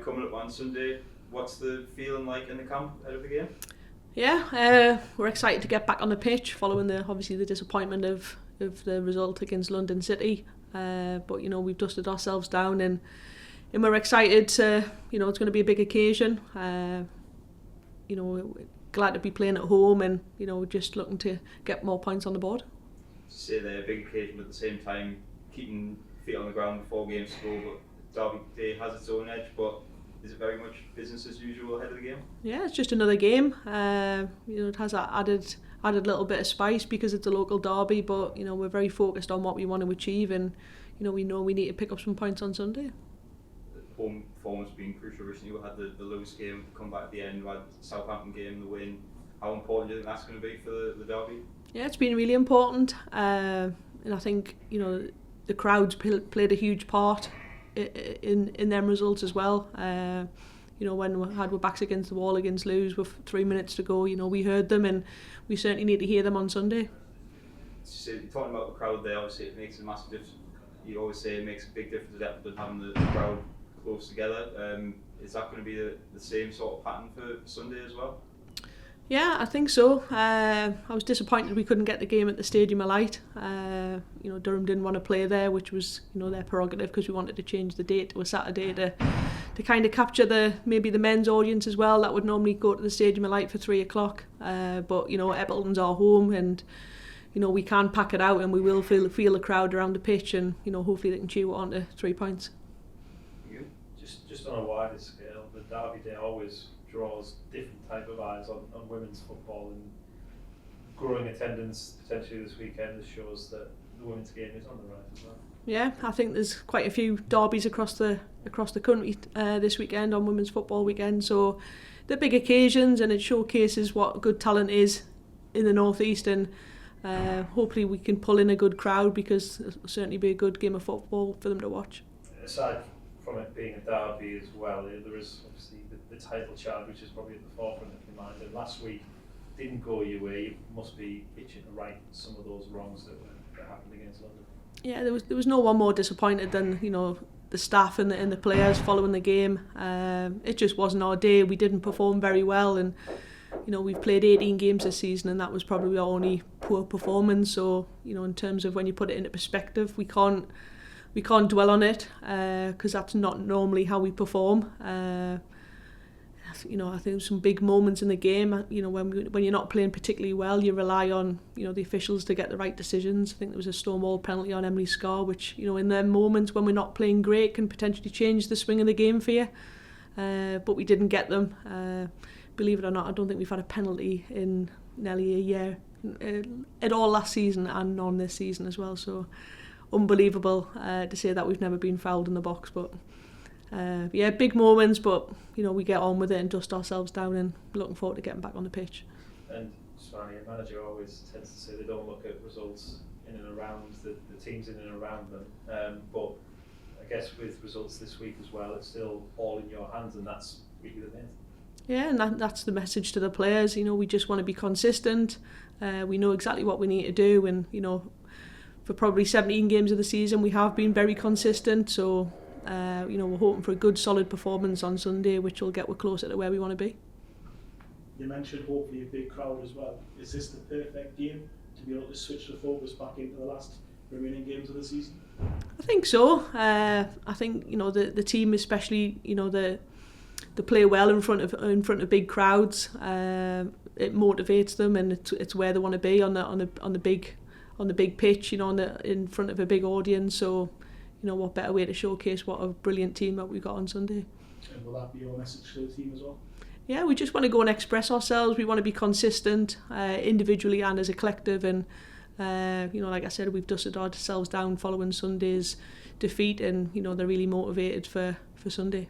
derby coming up on Sunday. What's the feeling like in the camp ahead of the game? Yeah, we're excited to get back on the pitch following the disappointment of the result against London City. But we've dusted ourselves down and we're excited to, it's going to be a big occasion. We're glad to be playing at home and, we're just looking to get more points on the board. Say they're a big occasion, but at the same time, keeping feet on the ground before games go, but Derby Day has its own edge, but is it very much business as usual ahead of the game? Yeah, it's just another game. It has that added little bit of spice because it's a local derby, but we're very focused on what we want to achieve, and we know we need to pick up some points on Sunday. The home performance being crucial recently. We had the Lewis game come back at the end. We had the Southampton game, the win. How important do you think that's going to be for the derby? Yeah, it's been really important, and I think the crowds played a huge part in them results as well. When we had our backs against the wall against Lewes with 3 minutes to go, we heard them, and we certainly need to hear them on Sunday. So talking about the crowd there, obviously it makes a massive difference. You always say it makes a big difference than having the crowd close together. Is that going to be the same sort of pattern for Sunday as well? Yeah, I think so. I was disappointed we couldn't get the game at the Stadium of Light. Durham didn't want to play there, which was their prerogative, because we wanted to change the date to a Saturday to kind of capture maybe the men's audience as well. That would normally go to the Stadium of Light for 3 o'clock. But Eppleton's our home, and we can pack it out, and we will feel the crowd around the pitch, and hopefully they can chew it on to 3 points. Just on a wider scale, the Derby Day always draws different type of eyes on women's football, and growing attendance potentially this weekend shows that the women's game is on the rise as well. Yeah, I think there's quite a few derbies across the country this weekend on Women's Football Weekend, so they're big occasions, and it showcases what good talent is in the North East, and hopefully we can pull in a good crowd, because it'll certainly be a good game of football for them to watch. Aside from it being a derby as well, there is obviously the title charge, which is probably at the forefront of your mind, and last week didn't go your way. You must be itching to right some of those wrongs that happened against London. Yeah, there was no one more disappointed than the staff and the players following the game. It just wasn't our day. We didn't perform very well, and we've played 18 games this season, and that was probably our only poor performance. So in terms of when you put it into perspective, we can't dwell on it, because that's not normally how we perform. I think some big moments in the game, when you're not playing particularly well, you rely on the officials to get the right decisions. I think there was a Stonewall penalty on Emily Scarr, which in them moments when we're not playing great can potentially change the swing of the game for you. But we didn't get them. Believe it or not, I don't think we've had a penalty in nearly a year at all last season, and on this season as well. So unbelievable to say that we've never been fouled in the box, but big moments, but we get on with it and dust ourselves down, and looking forward to getting back on the pitch. And Swanee, a manager always tends to say they don't look at results in and around the teams in and around them, but I guess with results this week as well, it's still all in your hands, and that's really the main thing. Yeah, and that's the message to the players. We just want to be consistent. We know exactly what we need to do, and for probably 17 games of the season we have been very consistent, so we're hoping for a good solid performance on Sunday, which will get us closer to where we want to be. You mentioned hopefully a big crowd as well. Is this the perfect game to be able to switch the focus back into the last remaining games of the season? I think so. I think the team, especially they play well in front of big crowds. It motivates them, and it's where they want to be on the big pitch, in front of a big audience. So what better way to showcase what a brilliant team that we've got on Sunday. And will that be your message to the team as well? Yeah, we just want to go and express ourselves. We want to be consistent, individually and as a collective, and like I said, we've dusted ourselves down following Sunday's defeat, and they're really motivated for Sunday.